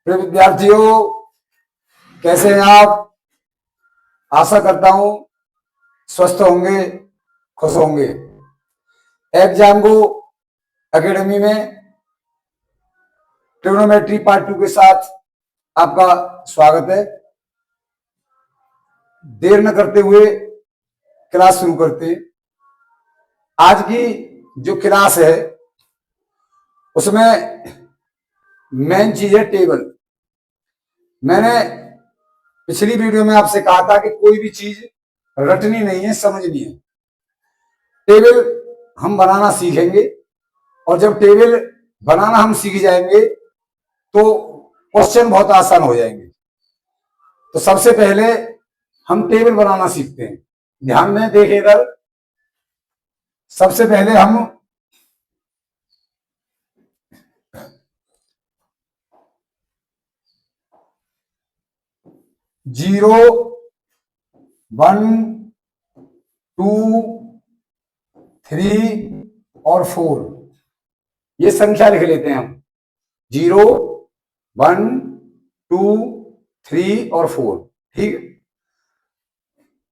प्रिय विद्यार्थियों, कैसे हैं आप? आशा करता हूं स्वस्थ होंगे, खुश होंगे। एग्जाम्बो एकेडमी में ट्रिग्नोमेट्री पार्ट 2 के साथ आपका स्वागत है। देर न करते हुए क्लास शुरू करते हैं। आज की जो क्लास है उसमें मेन चीज है टेबल। मैंने पिछली वीडियो में आपसे कहा था कि कोई भी चीज रटनी नहीं है, समझनी है। टेबल हम बनाना सीखेंगे और जब टेबल बनाना हम सीख जाएंगे तो क्वेश्चन बहुत आसान हो जाएंगे। तो सबसे पहले हम टेबल बनाना सीखते हैं। ध्यान में देखिए इधर। सबसे पहले हम जीरो, 1, 2, 3 और 4 ये संख्या लिख लेते हैं हम। 0, 1, 2, 3 और 4। ठीक है।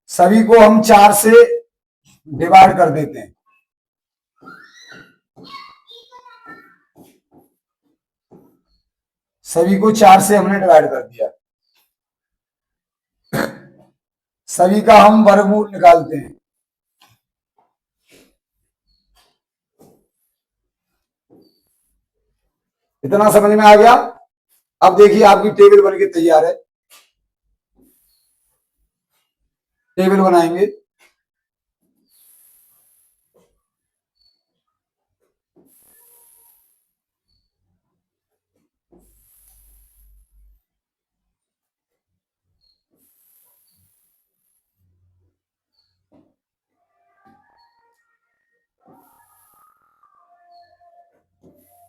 सभी को हम 4 से डिवाइड कर देते हैं। सभी को 4 से हमने डिवाइड कर दिया। सभी का हम वर्गमूल निकालते हैं। इतना समझ में आ गया? अब देखिए आपकी टेबल बनके तैयार है। टेबल बनाएंगे।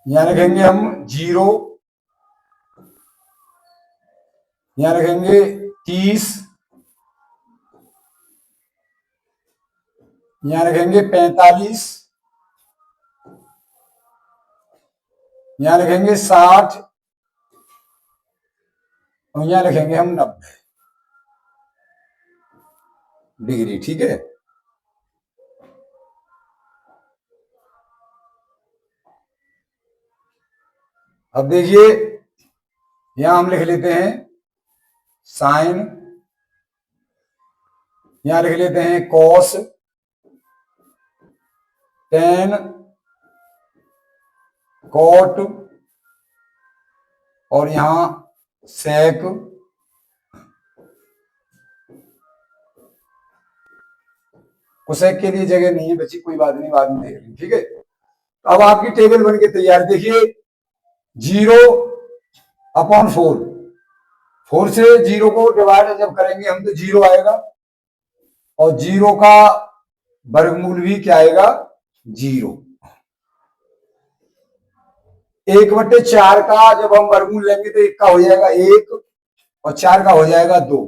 यहां रखेंगे हम 0, यहां रखेंगे 30, यहां रखेंगे 45, यहां रखेंगे 60 और यहां रखेंगे हम 90 डिग्री। ठीक है। अब देखिए यहां हम लिख लेते हैं साइन, यहां लिख लेते हैं कॉस, टेन, कॉट और यहां सेक। कोसेक के लिए जगह नहीं है बच्ची, कोई बात नहीं, बाद में देख लेंगे। ठीक है। अब आपकी टेबल बन के तैयार। देखिए 0/4, 4 से 0 को डिवाइड जब करेंगे हम तो 0 आएगा और 0 का वर्गमूल भी क्या आएगा? 0। 1/4 का जब हम वर्गमूल लेंगे तो 1 का हो जाएगा 1 और 4 का हो जाएगा 2।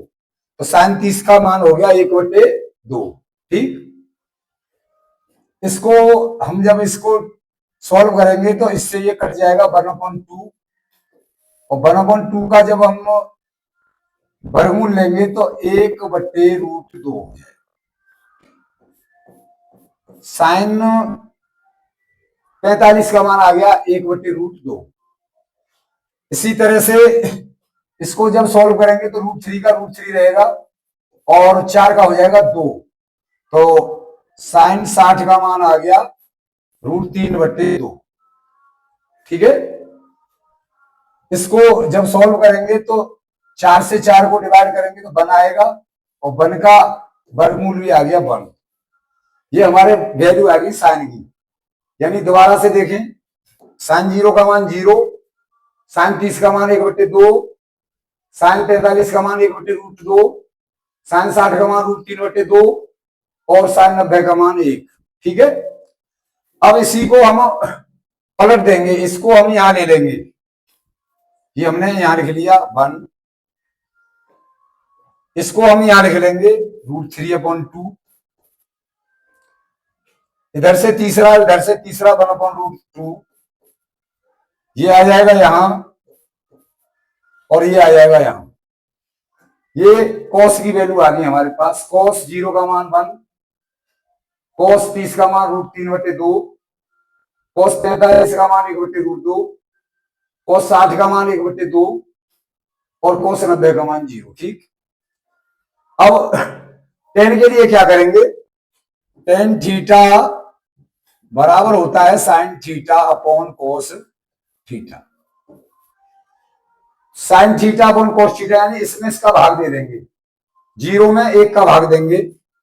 तो sin 30 का मान हो गया 1/2। ठीक। इसको हम जब इसको सॉल्व करेंगे तो इससे ये कट जाएगा 1/2 और 1/2 का जब हम वर्गमूल लेंगे तो 1/√2 हो जाएगा। साइन 45 का मान आ गया 1/√2। इसी तरह से इसको जब सॉल्व करेंगे तो √3 का √3 रहेगा और 4 का हो जाएगा 2। तो साइन 60 का मान आ गया √3/2। ठीक है। इसको जब सॉल्व करेंगे तो 4 से 4 को डिवाइड करेंगे तो 1 आएगा और 1 का वर्गमूल भी आ गया 1। ये हमारे वैल्यू आ गई साइन की। यानी दोबारा से देखें, साइन 0 का मान 0, साइन 30 का मान 1/2, साइन 45 का मान 1/√2, साइन 60 का मान √3/2 और साइन 90 का मान 1। ठीक है। अब इसी को हम पलट देंगे, इसको हम यहां ले लेंगे। ये हमने यहां लिख लिया 1, इसको हम यहां लिख लेंगे √3/2। इधर से तीसरा 1/√2। ये आ जाएगा यहां और ये आ जाएगा यहाँ। ये कॉस की वैल्यू आ गई हमारे पास। कॉस 0 का मान 1, कॉस 30 का मान √3/2, कॉस 45 का मान 1/√2, कॉस 60 का मान 1/2 और कॉस 90 का मान 0। ठीक, अब टेन के लिए क्या करेंगे? टेन थीटा बराबर होता है sine theta upon cos theta. Sine theta upon cos theta यानी इसमें इसका भाग दे देंगे, 0 में 1 का भाग देंगे।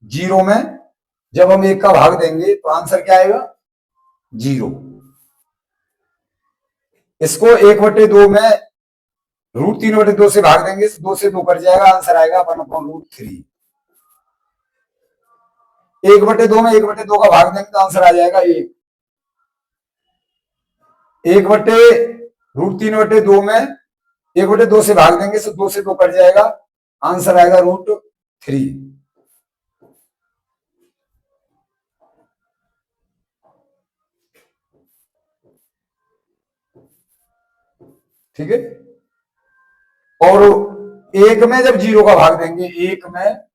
0 में जब हम 1 का भाग देंगे तो आंसर क्या आएगा? 0। इसको 1/2 में √3/2 से भाग देंगे, 2 से 2 कट जाएगा, आंसर आएगा 1/√3। 1/2 में 1/2 का भाग देंगे तो आंसर आ जाएगा 1। 1/√3/2 में 1/2 से भाग देंगे तो 2 से 2 कट जाएगा, आंसर आएगा √3। ठीक है, और 1 में जब 0 का भाग देंगे, 1 में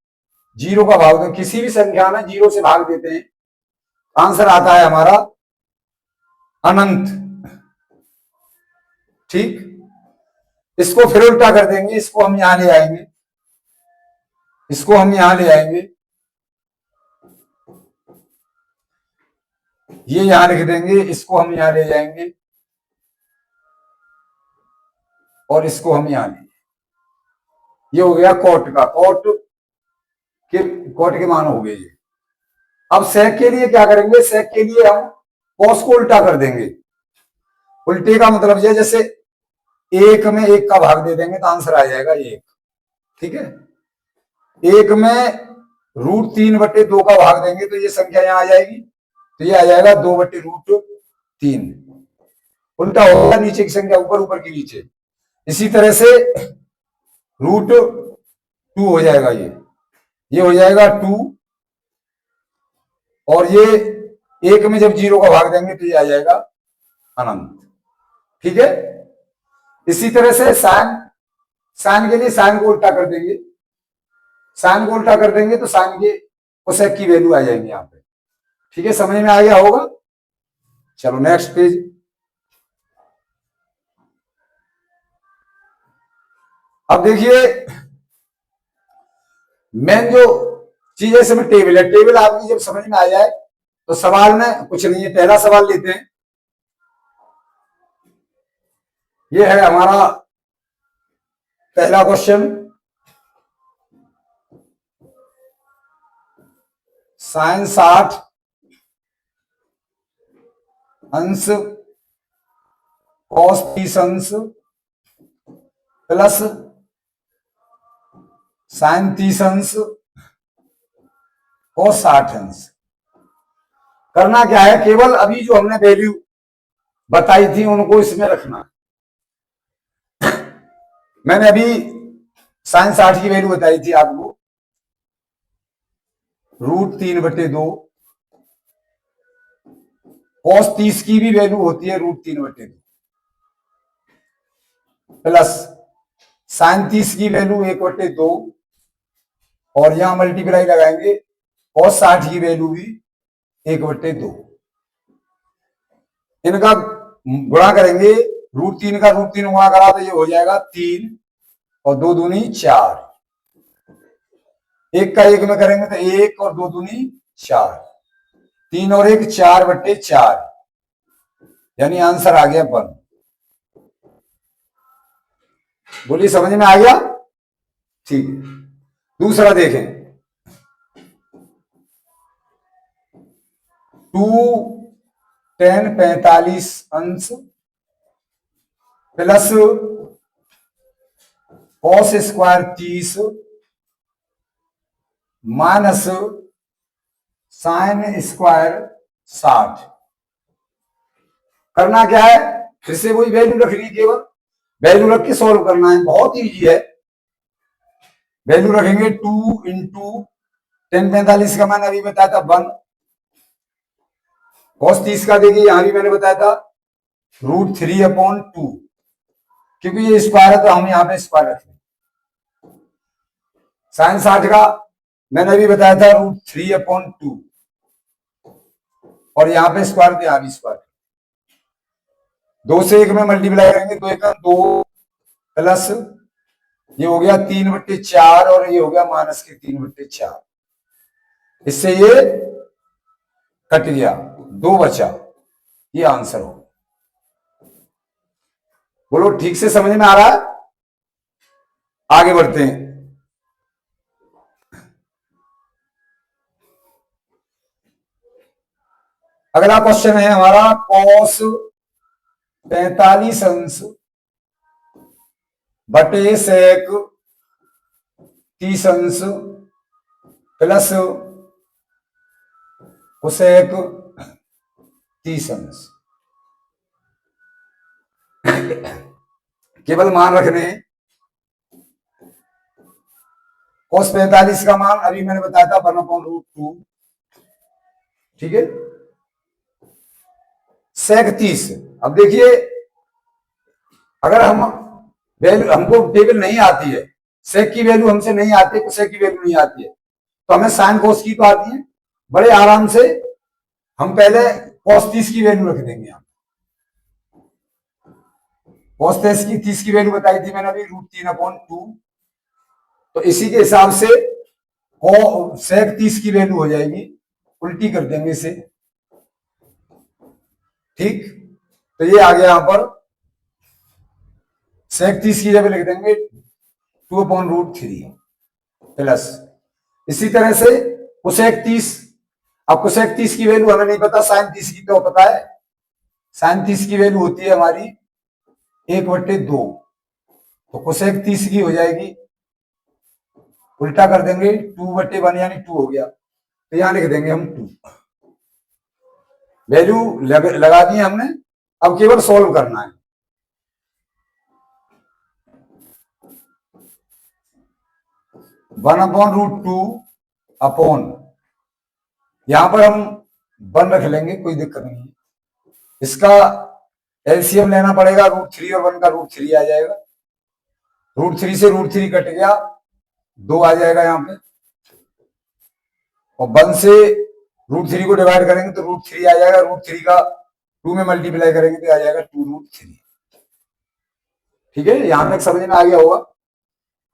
0 का भाग देंगे, किसी भी संख्या में 0 से भाग देते हैं, आंसर आता है हमारा अनंत। ठीक, इसको फिर उल्टा कर देंगे, इसको हम यहां ले आएंगे, इसको हम यहां ले आएंगे, ये यहां लिख देंगे, इसको हम यहां ले जाएंगे और इसको हम यहां ले, ये हो गया कोट का, कोट के मान हो गए ये। अब सेक के लिए क्या करेंगे? सेक के लिए हम कॉस को उल्टा कर देंगे। उल्टे का मतलब ये, जैसे 1 में 1 का भाग दे देंगे तो आंसर आ जाएगा 1। ठीक है, 1 में √3/2 का भाग देंगे तो ये संख्या यहां आ जाएगी, तो ये आ जाएगा 2/√3। उल्टा होगा, नीचे की संख्या ऊपर, ऊपर की नीचे। इसी तरह से √2 हो जाएगा, ये हो जाएगा 2, और ये 1 में जब 0 का भाग देंगे तो ये आ जाएगा अनंत। ठीक है, इसी तरह से साइन के लिए साइन को उल्टा कर देंगे, साइन को उल्टा कर देंगे तो साइन के कोसेक की वैल्यू आ जाएंगे यहाँ पे। ठीक है, समझ में आ गया होगा? चलो नेक्स्ट पेज। अब देखिए, मेन जो चीज है इसमें टेबल है। टेबल आपकी जब समझ में आ जाए तो सवाल में कुछ नहीं है। पहला सवाल लेते हैं, ये है हमारा पहला क्वेश्चन। साइन 60 अंश कॉस 30 अंश प्लस साइन 30 अंश कॉस 60 अंश। करना क्या है? केवल अभी जो हमने वैल्यू बताई थी उनको इसमें रखना। मैंने अभी साइन 60 की वैल्यू बताई थी आपको, √3/2। कॉस 30 की भी वैल्यू होती है √3/2 प्लस साइन 30 की वैल्यू 1/2, और यहां मल्टीप्लाई लगाएंगे, कॉस 60 की वैल्यू भी 1/2। इनका गुणा करेंगे, √3 का √3 गुणा करा तो ये हो जाएगा 3 और 2 दूनी 4। 1 का 1 में करेंगे तो 1 और 2 दूनी 4, 3 और 1 4/4, यानी आंसर आ गया 1। बोलिए, समझ में आ गया? ठीक है, दूसरा देखें। 2 tan 45 अंश plus cos square 30 minus sine square 60। करना क्या है? फिर से वही वैल्यू रखनी है, केवल वैल्यू रख के सॉल्व करना है, बहुत इजी है। वैल्यू रखेंगे 2 इंटू tan 45 का मैंने अभी बताया था 1, कॉस 30 का देखिए यहां भी मैंने बताया था √3/2, क्योंकि ये स्क्वायर है तो हम यहाँ पे स्क्वायर रखेंगे। साइन 60 का मैंने अभी बताया था √3/2, और यहाँ पे स्क्वायर तो यहाँ भी स्क्वायर। 2 से 1 में मल्टीप्लाई करेंगे, 2 1 2 प्लस ये हो गया 3/4, और ये हो गया -3/4। इससे ये कट गया, 2 बचा, ये आंसर हो। बोलो ठीक से समझ में आ रहा है? आगे बढ़ते हैं। अगला क्वेश्चन है हमारा cos 45 अंश बटे sec 30 अंश प्लस cosec 30 अंश। केवल मान रखने हैं। cos 45 का मान अभी मैंने बताया था 1/√2, ठीक है। sec 30, अब देखिए अगर हम वैल्यू, हमको टेबल नहीं आती है, sec की वैल्यू हमसे नहीं आती है, cosec की वैल्यू नहीं आती है, तो हमें sin cos की तो आती है। बड़े आराम से हम पहले cos 30 की वैल्यू रख देंगे। यहाँ cos 30 की वैल्यू बताई थी मैंने अभी √3/2, तो इसी के हिसाब से sec 30 की वैल्यू हो जाएगी, उल्टी कर देंगे इसे, ठीक। तो ये आ गया यहां पर sec 30 की जगह लिख देंगे 2/√3 प्लस, इसी तरह से cosec 30। अब cosec 30 की वैल्यू हमें नहीं पता, sin 30 की तो पता है। sin 30 की वैल्यू होती है हमारी 1/2, तो cosec 30 की हो जाएगी, उल्टा कर देंगे 2/1 यानी 2 हो गया, तो यहां लिख देंगे हम 2। वैल्यू लगा दी हमने, अब केवल सॉल्व करना है। (1/√2) अपॉन, यहां पर हम 1 रख लेंगे, कोई दिक्कत नहीं है। इसका एलसीएम लेना पड़ेगा, √3 और 1 का √3 आ जाएगा। √3 से √3 कट गया, 2 आ जाएगा यहाँ पे, और 1 से √3 को डिवाइड करेंगे तो √3 आ जाएगा। √3 का 2 में मल्टीप्लाई करेंगे तो आ जाएगा 2√3, ठीक है। यहां तक समझ में आ गया होगा।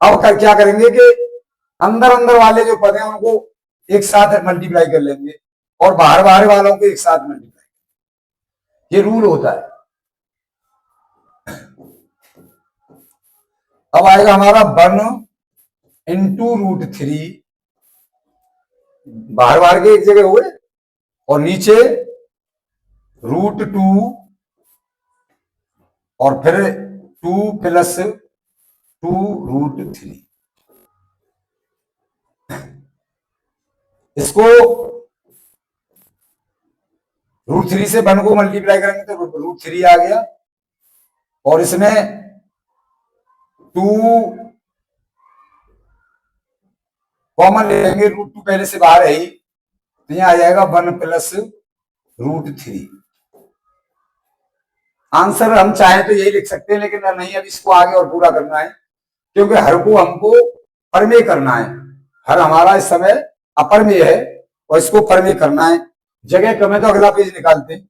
अब क्या करेंगे कि अंदर अंदर वाले जो पद हैं उनको एक साथ मल्टीप्लाई कर लेंगे, और बाहर बाहर वालों को एक साथ मल्टीप्लाई, ये रूल होता है। अब आएगा हमारा 1/√3, बाहर बाहर के एक जगह हुए, और नीचे √2, और फिर 2 + 2√3। इसको √3 से 1 को मल्टीप्लाई करेंगे तो √3 आ गया, और इसमें 2 कॉमन ले लेंगे, √2 पहले से बाहर है ही, तो यहां आ जाएगा 1 + √3। आंसर हम चाहे तो यही लिख सकते हैं, लेकिन नहीं, अब इसको आगे और पूरा करना है, क्योंकि हर को हमको परमेय करना है। हर हमारा इस समय अपरमेय है, और इसको परमेय करना है। जगह कम है तो अगला पेज निकालते हैं।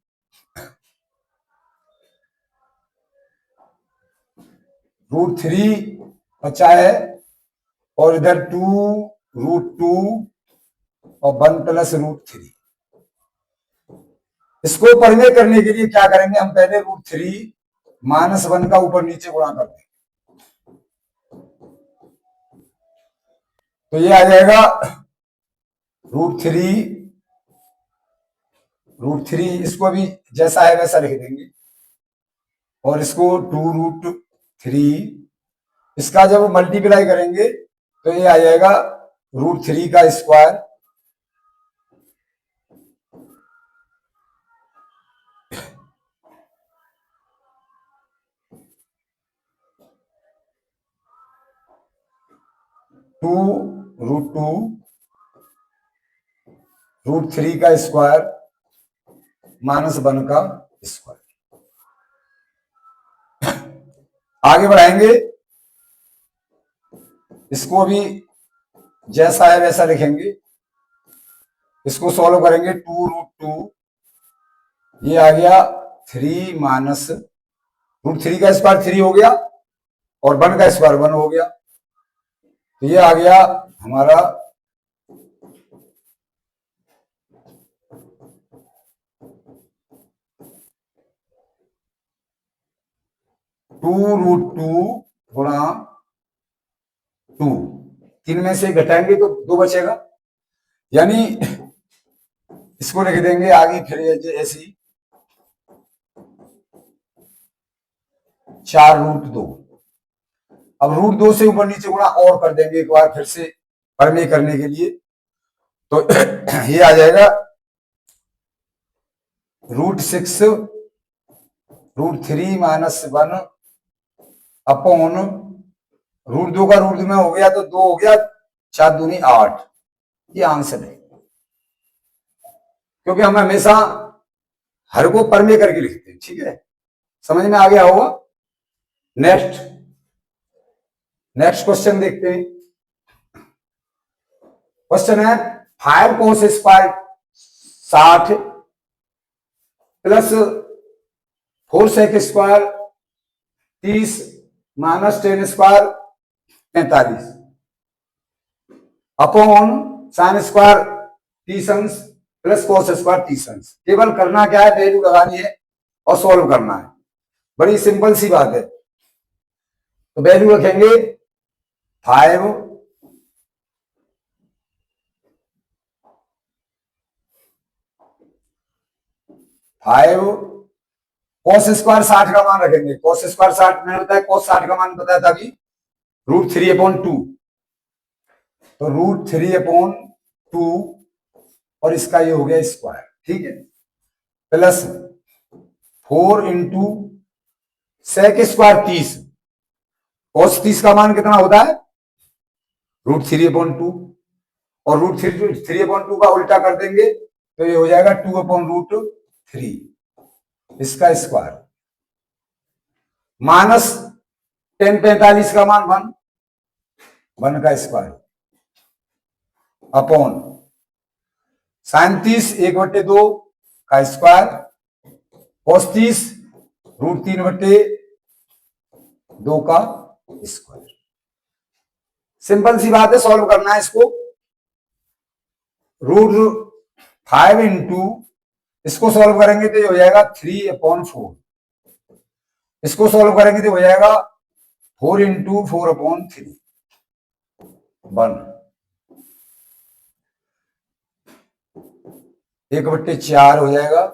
√3 बचा है, और इधर 2√2 और 1 + √3। इसको परमेय करने के लिए क्या करेंगे, हम पहले √3 - 1 का ऊपर नीचे गुणा कर देंगे, तो ये आ जाएगा √3, इसको भी जैसा है वैसा लिख देंगे, और इसको 2√3, इसका जब मल्टीप्लाई करेंगे तो ये आ जाएगा √3 का स्क्वायर, (2√2) √3 का स्क्वायर -1 का स्क्वायर। आगे बढ़ाएंगे, इसको भी जैसा है वैसा लिखेंगे। इसको सॉल्व करेंगे, 2√2, ये आ गया 3 माइनस √3 का स्क्वायर 3 हो गया और 1 का स्क्वायर 1 हो गया। तो ये आ गया हमारा 2√2 गुणा 2, 3 में से घटाएंगे तो 2 बचेगा, यानी इसको लिख देंगे आगे फिर ऐसी 4√2। अब √2 से ऊपर नीचे गुणा और कर देंगे एक बार फिर से परमे करने के लिए, तो ये आ जाएगा √6 √3 माइनस 1 अपॉन √2 का √2 में हो गया तो 2 हो गया, 4 दूनी 8। ये आंसर है, क्योंकि हम हमेशा हर को परमे करके लिखते हैं। ठीक है, समझ में आ गया होगा। नेक्स्ट क्वेश्चन देखते हैं। क्वेश्चन है 5 cos square 60 plus 4 sec square 30 minus 10 square 45 upon sine square 30 अंश प्लस cos स्क्वायर 30 अंश। केवल करना क्या है, वैल्यू लगानी है और सॉल्व करना है, बड़ी सिंपल सी बात है। तो वैल्यू रखेंगे 5 cos स्क्वायर 60 का मान रखेंगे। cos स्क्वायर 60 मैंने बताया, cos 60 का मान बताया था कि √3/2, तो √3/2 और इसका ये हो गया स्क्वायर। ठीक है, plus 4 into sec square 30, cos 30 का मान कितना होता है √3/2, और √3/2 का उल्टा कर देंगे तो ये हो जाएगा 2/√3, इसका स्क्वायर माइनस 10 45 का मान 1 का स्क्वायर अपॉन साइन 30 1/2 का स्क्वायर cos 30 √3/2 का स्क्वायर। सिंपल सी बात है, सॉल्व करना है इसको। √5 इंटू इसको सॉल्व करेंगे तो ये हो जाएगा 3/4, इसको सॉल्व करेंगे तो हो जाएगा 4 इंटू 4/3 1, 1/4 हो जाएगा,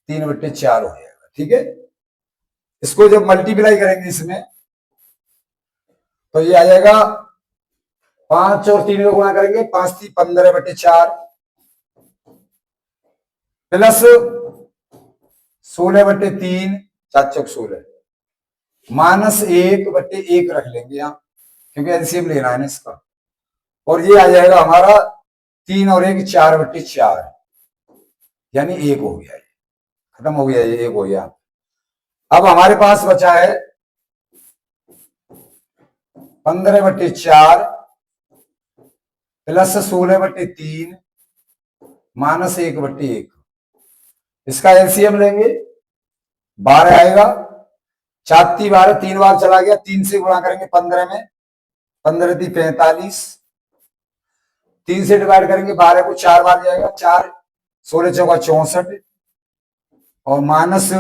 3/4 हो जाएगा। ठीक है, इसको जब मल्टीप्लाई करेंगे इसमें तो ये आ जाएगा 5 और 3 को गुणा करेंगे, 5 3 15/4 प्लस 16/3 4 चौक 16 माइनस 1/1 रख लेंगे यहाँ, क्योंकि एलसीएम लेना है ना इसका। और ये आ जाएगा हमारा 3 और 1 4/4, यानी 1 हो गया, ये खत्म हो गया, ये 1 हो गया। अब हमारे पास बचा है 15/4 प्लस 16/3 माइनस 1/1, इसका एलसीएम लेंगे 12 आएगा, 4 3 12, 3 बार चला गया, 3 से गुणा करेंगे 15 में, 15 3 45, 3 से डिवाइड करेंगे 12 को 4 बार जाएगा, 4 16 चौका 64 और माइनस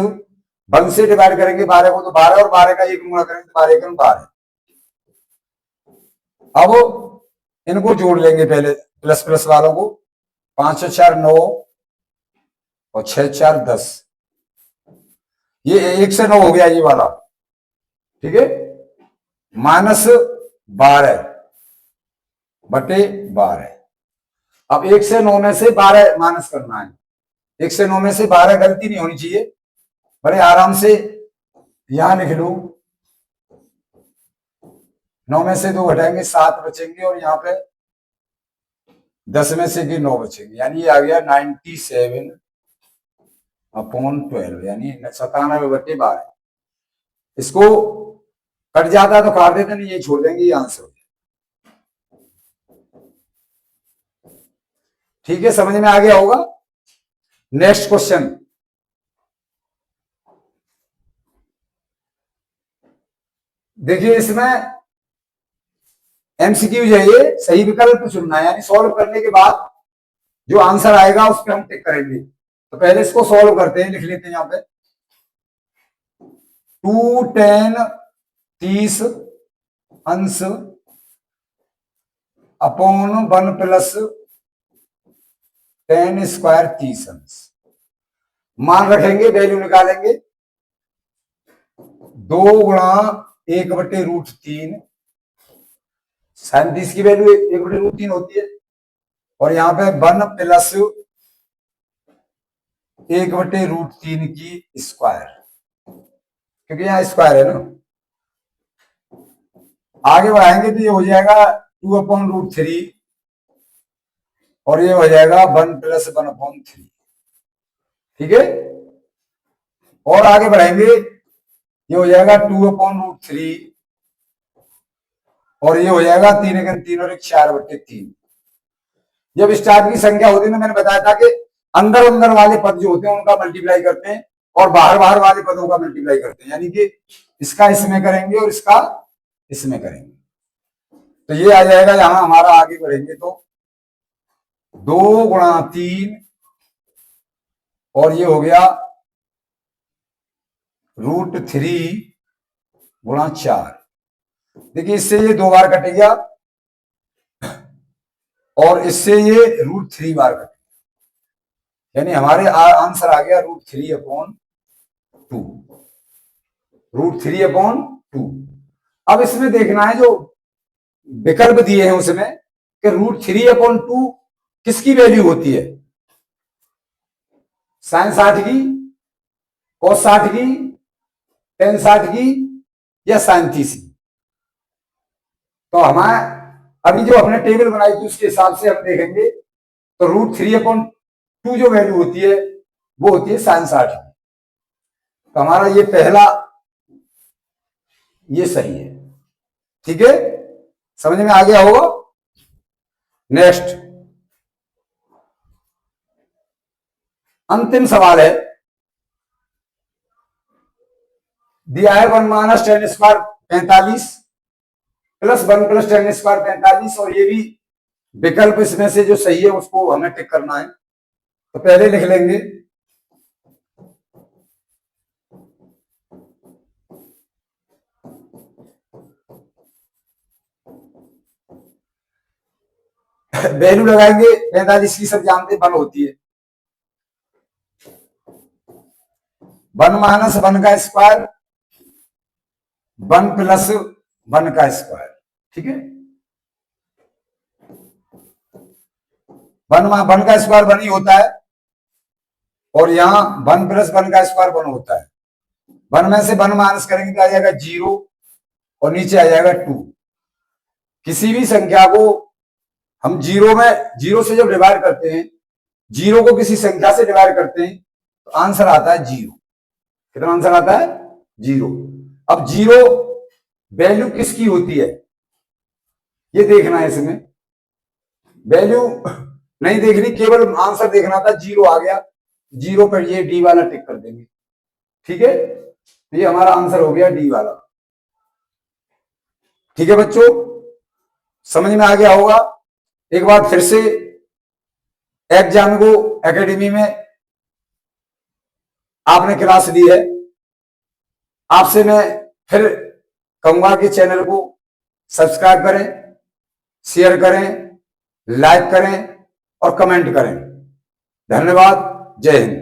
1 से डिवाइड करेंगे 12 को तो 12 और 12 का 1 गुणा करेंगे तो 12 1 12। अब इनको जोड़ लेंगे पहले, प्लस प्लस वालों को, 5 और 4 9 और 6 4 10, ये 1 से 9 हो गया ये वाला। ठीक है, माइनस 12/12। अब 1 से 9 में से 12 माइनस करना है, 1 से 9 में से 12, गलती नहीं होनी चाहिए, बड़े आराम से यहां लिख लो। 9 में से 2 घटाएंगे 7 बचेंगे, और यहाँ पे 10 में से 9 बचेंगे, यानी ये आ गया 97/12, यानी 97/12। इसको कट जाता है तो काट देते, नहीं यही छोड़ देंगे, ये आंसर हो जाए। ठीक है, समझ में आ गया होगा। नेक्स्ट क्वेश्चन, देखिए इसमें एमसीक्यू है, ये सही विकल्प चुनना है, यानी सॉल्व करने के बाद जो आंसर आएगा उस पर हम टिक करेंगे। तो पहले इसको सॉल्व करते हैं, लिख लेते हैं यहां पे 2 10 30 अंश अपॉन 1 प्लस 10 स्क्वायर 30 अंश। मान रखेंगे, वैल्यू निकालेंगे, 2 गुणा 1/√3, 37 की वैल्यू 1/√3 होती है, और यहां पे 1 प्लस 1/√3 की स्क्वायर, क्योंकि यहां स्क्वायर है ना। आगे बढ़ाएंगे तो ये हो जाएगा 2/√3, और ये हो जाएगा 1 प्लस 1/3। ठीक है, और आगे बढ़ाएंगे, ये हो जाएगा 2/√3, और ये हो जाएगा 3 × 3 और 1 4/3। जब स्टार्ट की संख्या होती है तो मैंने बताया था कि अंदर अंदर वाले पद जो होते हैं उनका मल्टीप्लाई करते हैं, और बाहर बाहर वाले पदों का मल्टीप्लाई करते हैं, यानी कि इसका इसमें करेंगे और इसका इसमें करेंगे। तो ये आ जाएगा, यहां हमारा आगे बढ़ेंगे तो 2 गुणा 3, और ये हो गया √3 गुणा 4। देखिए इससे ये 2 बार कटेगा, और इससे ये √3 बार कटेगा, यानी हमारे आंसर आ गया √3/2। √3/2। अब इसमें देखना है, जो विकल्प दिए हैं उसमें कि √3/2 किसकी वैल्यू होती है, sin 60 की, cos 60 की, tan 60 की, या sin 30 की। तो हमारे अभी जो अपने टेबल बनाई थी उसके हिसाब से हम देखेंगे, तो √3/2 जो वैल्यू होती है वो होती है sin 60 की। तो हमारा ये पहला ये सही है। ठीक है, समझ में आ गया होगा। नेक्स्ट अंतिम सवाल है, दिया है 1 - 10² 45 प्लस 1 + 10² 45, और ये भी विकल्प इसमें से जो सही है उसको हमें टिक करना है। तो पहले लिख लेंगे वैल्यू लगाएंगे, 45 की सब जानते 1 होती है, 1 - 1 का स्क्वायर, 1 + 1 का स्क्वायर। ठीक है, 1 का स्क्वायर 1 ही होता है, और यहां 1 + 1 का स्क्वायर 1 होता है। 1 में से 1 माइनस करेंगे तो आ जाएगा 0, और नीचे आ जाएगा 2। किसी भी संख्या को हम 0 से जब डिवाइड करते हैं, 0 को किसी संख्या से डिवाइड करते हैं तो आंसर आता है 0। कितना आंसर आता है? 0। अब 0 वैल्यू किसकी होती है ये देखना है, इसमें वैल्यू नहीं देखनी, केवल आंसर देखना था। 0 आ गया, 0 पर ये डी वाला टिक कर देंगे। ठीक है, तो ये हमारा आंसर हो गया डी वाला। ठीक है बच्चों, समझ में आ गया होगा। एक बार फिर से एग्जाम को एकेडमी में आपने क्लास दी है, आपसे मैं फिर कहूंगा कि चैनल को सब्सक्राइब करें, शेयर करें, लाइक करें और कमेंट करें। धन्यवाद। जय हिंद।